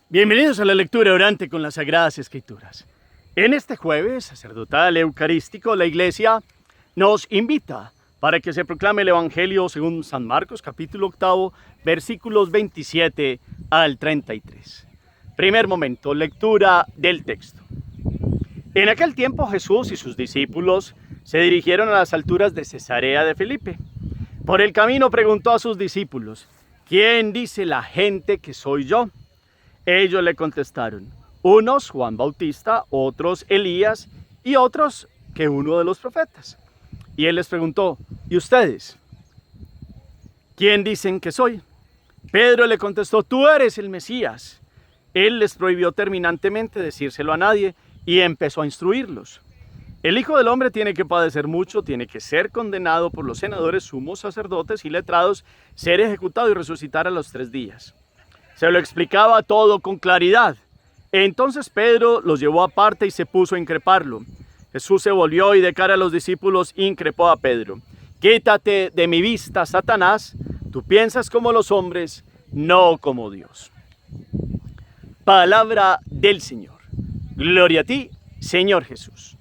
Bienvenidos a la lectura orante con las Sagradas Escrituras. En este jueves sacerdotal eucarístico, la Iglesia nos invita para que se proclame el Evangelio según San Marcos, capítulo 8, versículos 27 al 33. Primer momento, lectura del texto. En aquel tiempo Jesús y sus discípulos se dirigieron a las alturas de Cesarea de Filipe. Por el camino preguntó a sus discípulos: ¿quién dice la gente que soy yo? Ellos le contestaron: unos Juan Bautista, otros Elías y otros que uno de los profetas. Y él les preguntó: ¿y ustedes? ¿Quién dicen que soy? Pedro le contestó: tú eres el Mesías. Él les prohibió terminantemente decírselo a nadie y empezó a instruirlos. El Hijo del Hombre tiene que padecer mucho, tiene que ser condenado por los senadores, sumos sacerdotes y letrados, ser ejecutado y resucitar a los 3 días. Se lo explicaba todo con claridad. Entonces Pedro los llevó aparte y se puso a increparlo. Jesús se volvió y de cara a los discípulos increpó a Pedro: quítate de mi vista, Satanás, tú piensas como los hombres, no como Dios. Palabra del Señor. Gloria a ti, Señor Jesús.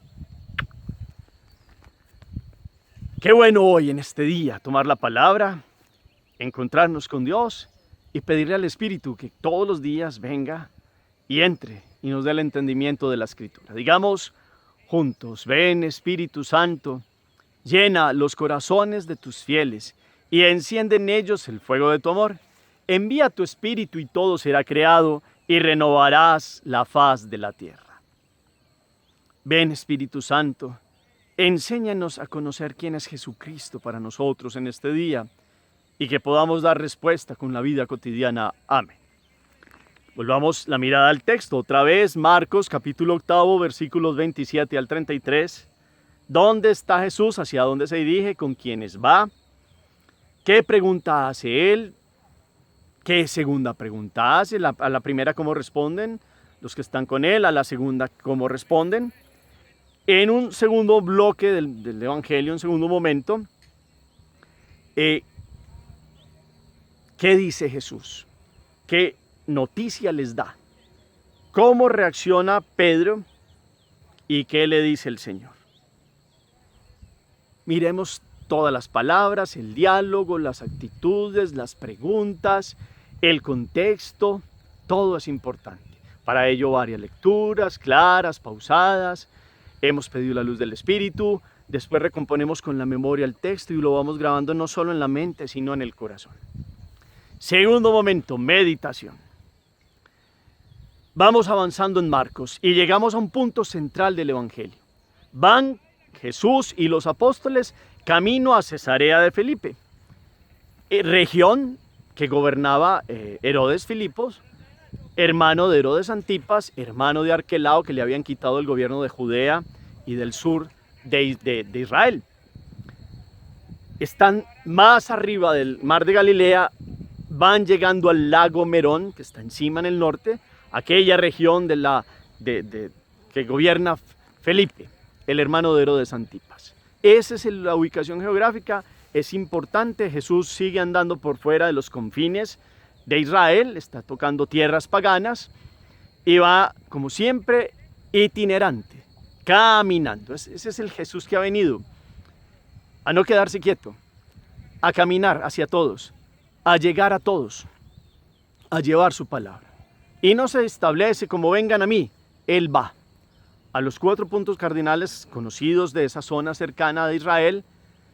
Qué bueno hoy en este día tomar la palabra, encontrarnos con Dios y pedirle al Espíritu que todos los días venga y entre y nos dé el entendimiento de la Escritura. Digamos juntos: ven Espíritu Santo, llena los corazones de tus fieles y enciende en ellos el fuego de tu amor. Envía tu Espíritu y todo será creado y renovarás la faz de la tierra. Ven Espíritu Santo, enséñanos a conocer quién es Jesucristo para nosotros en este día, y que podamos dar respuesta con la vida cotidiana. Amén. Volvamos la mirada al texto. Otra vez, Marcos, capítulo 8, versículos 27 al 33. ¿Dónde está Jesús? ¿Hacia dónde se dirige? ¿Con quiénes va? ¿Qué pregunta hace él? ¿Qué segunda pregunta hace? A la primera, ¿cómo responden los que están con él? A la segunda, ¿cómo responden? En un segundo bloque del Evangelio, en segundo momento, ¿qué dice Jesús? ¿Qué noticia les da? ¿Cómo reacciona Pedro? ¿Y qué le dice el Señor? Miremos todas las palabras, el diálogo, las actitudes, las preguntas, el contexto, todo es importante. Para ello varias lecturas, claras, pausadas. Hemos pedido la luz del Espíritu, después recomponemos con la memoria el texto y lo vamos grabando no solo en la mente, sino en el corazón. Segundo momento, meditación. Vamos avanzando en Marcos y llegamos a un punto central del Evangelio. Van Jesús y los apóstoles camino a Cesarea de Filipe, región que gobernaba Herodes Filipos, hermano de Herodes Antipas, hermano de Arquelao, que le habían quitado el gobierno de Judea y del sur de Israel. Están más arriba del mar de Galilea, van llegando al lago Merón, que está encima en el norte, aquella región que gobierna Felipe, el hermano de Herodes Antipas. Esa es la ubicación geográfica, es importante. Jesús sigue andando por fuera de los confines de Israel, está tocando tierras paganas y va, como siempre, itinerante, caminando. Ese es el Jesús que ha venido a no quedarse quieto, a caminar hacia todos, a llegar a todos, a llevar su palabra. Y no se establece como vengan a mí, Él va a los 4 puntos cardinales conocidos de esa zona cercana de Israel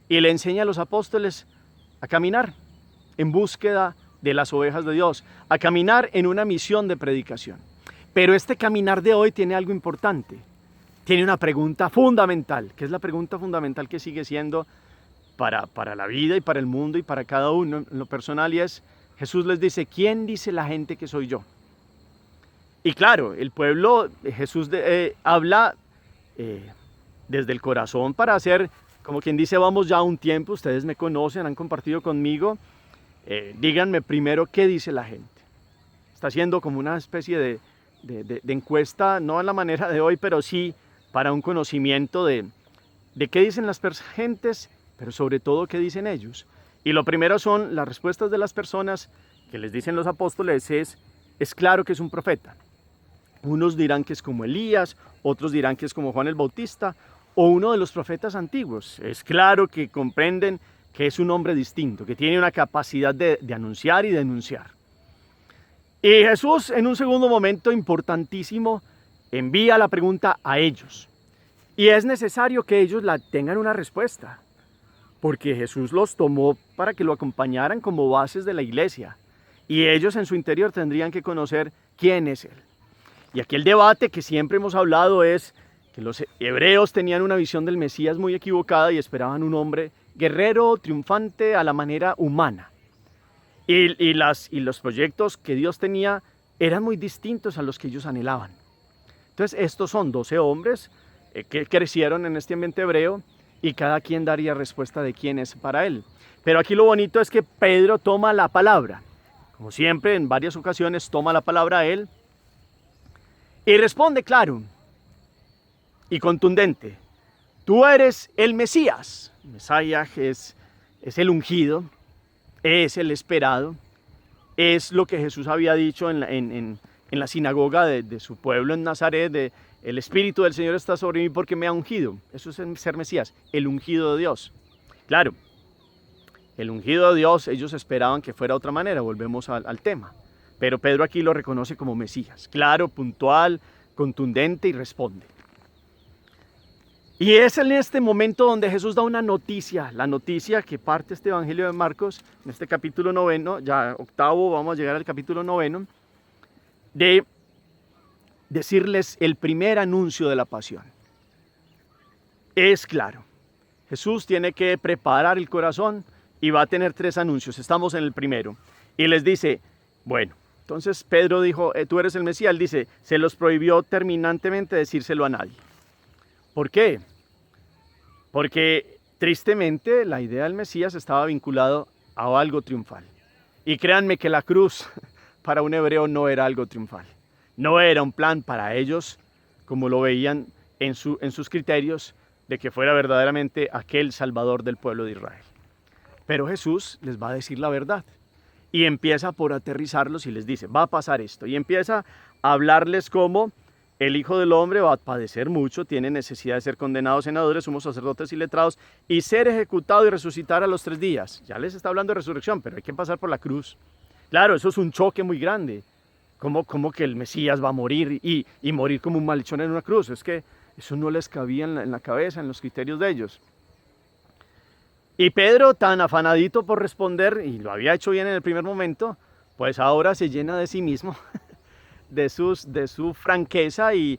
y le enseña a los apóstoles a caminar en búsqueda de las ovejas de Dios, a caminar en una misión de predicación. Pero este caminar de hoy tiene algo importante, tiene una pregunta fundamental, que es la pregunta fundamental que sigue siendo para la vida y para el mundo y para cada uno en lo personal, y es: Jesús les dice, ¿quién dice la gente que soy yo? Y claro, el pueblo, Jesús habla desde el corazón para hacer, como quien dice, vamos ya un tiempo, ustedes me conocen, han compartido conmigo, díganme primero qué dice la gente. Está haciendo como una especie de encuesta, no a la manera de hoy, pero sí para un conocimiento de qué dicen las gentes, pero sobre todo qué dicen ellos. Y lo primero son las respuestas de las personas que les dicen los apóstoles es: es claro que es un profeta. Unos dirán que es como Elías, otros dirán que es como Juan el Bautista, o uno de los profetas antiguos. Es claro que comprenden que es un hombre distinto, que tiene una capacidad de anunciar y denunciar. Y Jesús, en un segundo momento importantísimo, envía la pregunta a ellos. Y es necesario que ellos tengan una respuesta, porque Jesús los tomó para que lo acompañaran como bases de la iglesia. Y ellos en su interior tendrían que conocer quién es Él. Y aquí el debate que siempre hemos hablado es que los hebreos tenían una visión del Mesías muy equivocada y esperaban un hombre guerrero, triunfante a la manera humana. Y los proyectos que Dios tenía eran muy distintos a los que ellos anhelaban. Entonces estos son 12 hombres que crecieron en este ambiente hebreo y cada quien daría respuesta de quién es para él. Pero aquí lo bonito es que Pedro toma la palabra. Como siempre, en varias ocasiones toma la palabra a él y responde claro y contundente. Tú eres el Mesías. Mesías es el ungido, es el esperado, es lo que Jesús había dicho en la sinagoga de su pueblo en Nazaret, el Espíritu del Señor está sobre mí porque me ha ungido. Eso es ser Mesías, el ungido de Dios. Claro, el ungido de Dios, ellos esperaban que fuera de otra manera, volvemos al tema. Pero Pedro aquí lo reconoce como Mesías, claro, puntual, contundente y responde. Y es en este momento donde Jesús da una noticia, la noticia que parte este Evangelio de Marcos, en este capítulo 9, ya octavo, vamos a llegar al capítulo 9, de decirles el primer anuncio de la pasión. Es claro, Jesús tiene que preparar el corazón y va a tener 3 anuncios, estamos en el primero. Y les dice, bueno, entonces Pedro dijo, tú eres el Mesías, él dice, se los prohibió terminantemente decírselo a nadie. ¿Por qué? Porque tristemente la idea del Mesías estaba vinculado a algo triunfal. Y créanme que la cruz para un hebreo no era algo triunfal. No era un plan para ellos, como lo veían en sus criterios, de que fuera verdaderamente aquel Salvador del pueblo de Israel. Pero Jesús les va a decir la verdad. Y empieza por aterrizarlos y les dice, va a pasar esto. Y empieza a hablarles como el Hijo del Hombre va a padecer mucho, tiene necesidad de ser condenado, senadores, sumos sacerdotes y letrados, y ser ejecutado y resucitar a los 3 días. Ya les está hablando de resurrección, pero hay que pasar por la cruz. Claro, eso es un choque muy grande. ¿Cómo que el Mesías va a morir y morir como un malhechor en una cruz? Es que eso no les cabía en la cabeza, en los criterios de ellos. Y Pedro, tan afanadito por responder, y lo había hecho bien en el primer momento, pues ahora se llena de sí mismo, de su franqueza y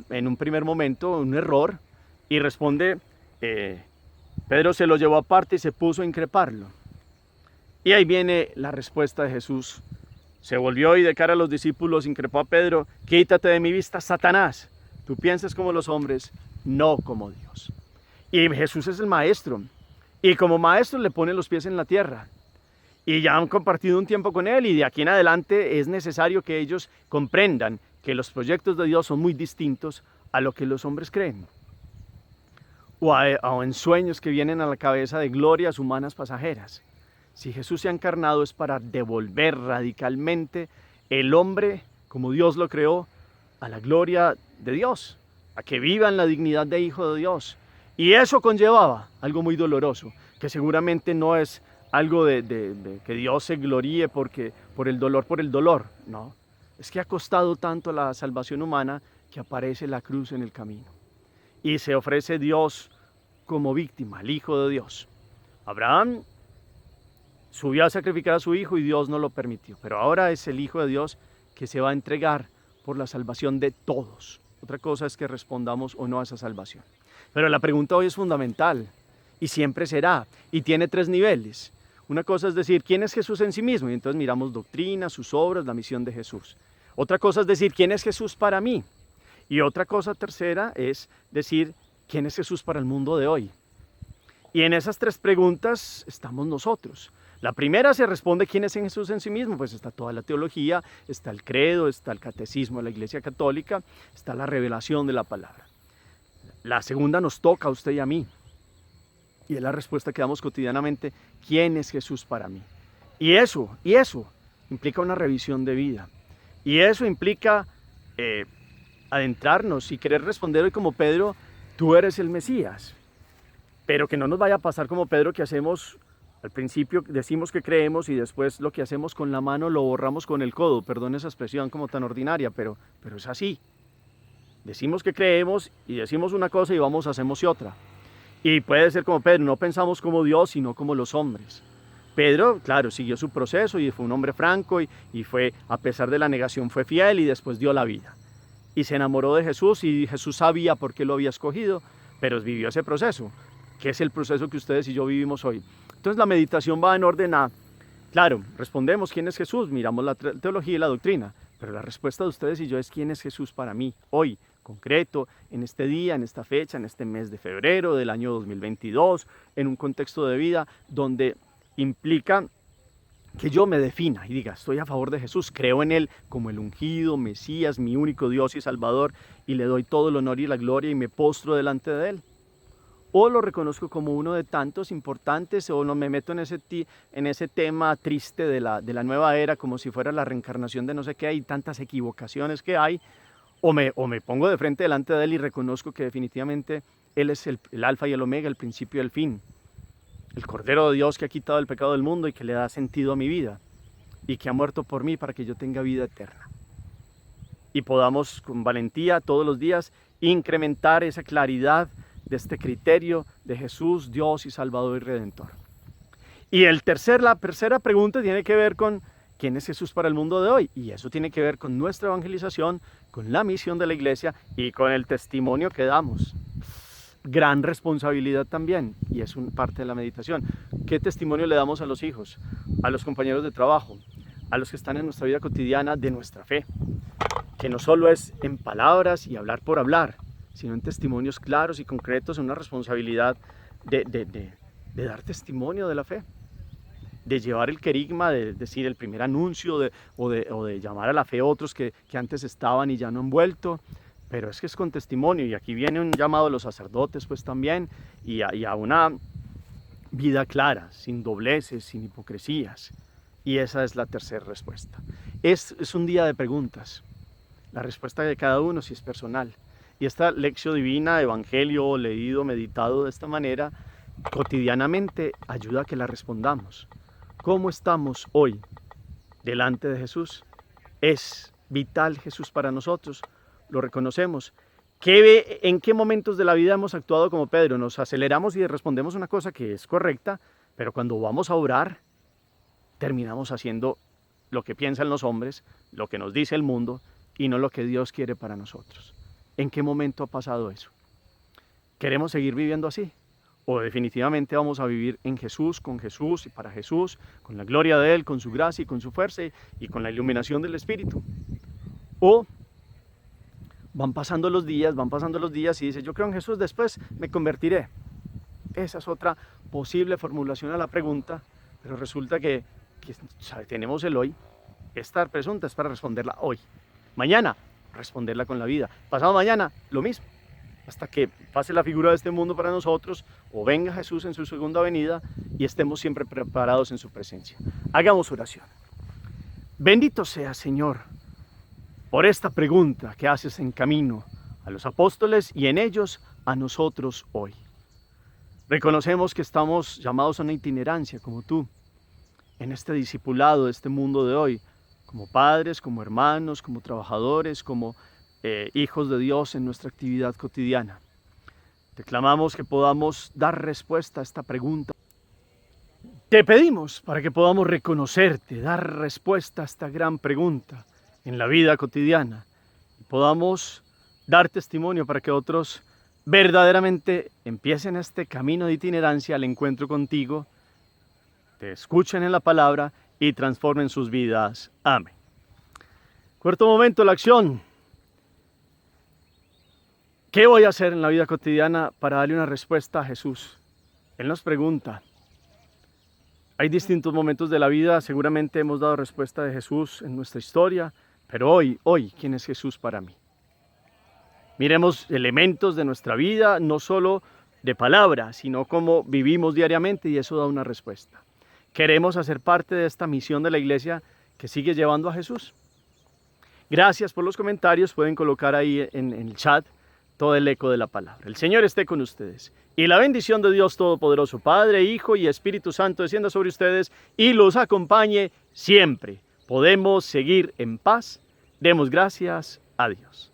en un primer momento un error, y responde, Pedro se lo llevó aparte y se puso a increparlo. Y ahí viene la respuesta de Jesús. Se volvió y de cara a los discípulos increpó a Pedro, quítate de mi vista, Satanás, tú piensas como los hombres, no como Dios. Y Jesús es el maestro, y como maestro le pone los pies en la tierra. Y ya han compartido un tiempo con él y de aquí en adelante es necesario que ellos comprendan que los proyectos de Dios son muy distintos a lo que los hombres creen. O en sueños que vienen a la cabeza de glorias humanas pasajeras. Si Jesús se ha encarnado es para devolver radicalmente el hombre, como Dios lo creó, a la gloria de Dios, a que viva en la dignidad de hijo de Dios. Y eso conllevaba algo muy doloroso, que seguramente no es algo de que Dios se gloríe por el dolor, no. Es que ha costado tanto la salvación humana que aparece la cruz en el camino. Y se ofrece Dios como víctima, el Hijo de Dios. Abraham subió a sacrificar a su hijo y Dios no lo permitió. Pero ahora es el Hijo de Dios que se va a entregar por la salvación de todos. Otra cosa es que respondamos o no a esa salvación. Pero la pregunta hoy es fundamental y siempre será. Y tiene 3 niveles. Una cosa es decir, ¿quién es Jesús en sí mismo? Y entonces miramos doctrina, sus obras, la misión de Jesús. Otra cosa es decir, ¿quién es Jesús para mí? Y otra cosa tercera es decir, ¿quién es Jesús para el mundo de hoy? Y en esas 3 preguntas estamos nosotros. La primera se responde quién es Jesús en sí mismo, pues está toda la teología, está el credo, está el catecismo de la Iglesia Católica, está la revelación de la palabra. La segunda nos toca a usted y a mí. Y es la respuesta que damos cotidianamente, ¿quién es Jesús para mí? Y eso implica una revisión de vida. Y eso implica adentrarnos y querer responder hoy como Pedro, tú eres el Mesías. Pero que no nos vaya a pasar como Pedro, que hacemos, al principio decimos que creemos y después lo que hacemos con la mano lo borramos con el codo. Perdón esa expresión como tan ordinaria, pero es así. Decimos que creemos y decimos una cosa y vamos, hacemos otra. Y puede ser como Pedro, no pensamos como Dios, sino como los hombres. Pedro, claro, siguió su proceso y fue un hombre franco y fue, a pesar de la negación, fue fiel y después dio la vida. Y se enamoró de Jesús y Jesús sabía por qué lo había escogido, pero vivió ese proceso, que es el proceso que ustedes y yo vivimos hoy. Entonces la meditación va en orden a, claro, respondemos quién es Jesús, miramos la teología y la doctrina, pero la respuesta de ustedes y yo es quién es Jesús para mí, hoy, concreto, en este día, en esta fecha, en este mes de febrero del año 2022, en un contexto de vida donde implica que yo me defina y diga, estoy a favor de Jesús, creo en Él como el ungido, Mesías, mi único Dios y Salvador, y le doy todo el honor y la gloria y me postro delante de Él. O lo reconozco como uno de tantos importantes, o no me meto en ese tema triste de la nueva era, como si fuera la reencarnación de no sé qué, hay tantas equivocaciones que hay, o me pongo de frente delante de Él y reconozco que definitivamente Él es el alfa y el omega, el principio y el fin. El Cordero de Dios que ha quitado el pecado del mundo y que le da sentido a mi vida y que ha muerto por mí para que yo tenga vida eterna. Y podamos con valentía todos los días incrementar esa claridad de este criterio de Jesús, Dios y Salvador y Redentor. Y la tercera pregunta tiene que ver con quién es Jesús para el mundo de hoy. Y eso tiene que ver con nuestra evangelización, con la misión de la iglesia y con el testimonio que damos. Gran responsabilidad también, y es una parte de la meditación. ¿Qué testimonio le damos a los hijos, a los compañeros de trabajo, a los que están en nuestra vida cotidiana de nuestra fe? Que no solo es en palabras y hablar por hablar, sino en testimonios claros y concretos, en una responsabilidad de dar testimonio de la fe, de llevar el querigma, de decir el primer anuncio, o de llamar a la fe a otros que antes estaban y ya no han vuelto. Pero es que es con testimonio, y aquí viene un llamado a los sacerdotes pues también, y a una vida clara, sin dobleces, sin hipocresías. Y esa es la tercera respuesta. Es un día de preguntas. La respuesta de cada uno sí es personal. Y esta lección divina, evangelio, leído, meditado de esta manera, cotidianamente ayuda a que la respondamos. ¿Cómo estamos hoy delante de Jesús? ¿Es vital Jesús para nosotros? Lo reconocemos. ¿En qué momentos de la vida hemos actuado como Pedro? Nos aceleramos y respondemos una cosa que es correcta, pero cuando vamos a orar, terminamos haciendo lo que piensan los hombres, lo que nos dice el mundo, y no lo que Dios quiere para nosotros. ¿En qué momento ha pasado eso? ¿Queremos seguir viviendo así? ¿O definitivamente vamos a vivir en Jesús, con Jesús y para Jesús, con la gloria de Él, con su gracia y con su fuerza y con la iluminación del Espíritu? ¿O van pasando los días y dice, yo creo en Jesús, después me convertiré? Esa es otra posible formulación a la pregunta, pero resulta que tenemos el hoy. Esta pregunta es para responderla hoy. Mañana, responderla con la vida. Pasado mañana, lo mismo. Hasta que pase la figura de este mundo para nosotros, o venga Jesús en su segunda venida y estemos siempre preparados en su presencia. Hagamos oración. Bendito sea, Señor, por esta pregunta que haces en camino a los apóstoles y en ellos a nosotros hoy. Reconocemos que estamos llamados a una itinerancia como tú, en este discipulado de este mundo de hoy, como padres, como hermanos, como trabajadores, como hijos de Dios en nuestra actividad cotidiana. Te clamamos que podamos dar respuesta a esta pregunta. Te pedimos para que podamos reconocerte, dar respuesta a esta gran pregunta en la vida cotidiana, y podamos dar testimonio para que otros verdaderamente empiecen este camino de itinerancia al encuentro contigo, te escuchen en la palabra y transformen sus vidas. Amén. Cuarto momento, la acción. ¿Qué voy a hacer en la vida cotidiana para darle una respuesta a Jesús? Él nos pregunta. Hay distintos momentos de la vida, seguramente hemos dado respuesta de Jesús en nuestra historia, pero hoy, ¿quién es Jesús para mí? Miremos elementos de nuestra vida, no solo de palabra, sino cómo vivimos diariamente, y eso da una respuesta. ¿Queremos hacer parte de esta misión de la iglesia que sigue llevando a Jesús? Gracias por los comentarios. Pueden colocar ahí en el chat todo el eco de la palabra. El Señor esté con ustedes. Y la bendición de Dios Todopoderoso, Padre, Hijo y Espíritu Santo, descienda sobre ustedes y los acompañe siempre. Podemos seguir en paz. Demos gracias a Dios.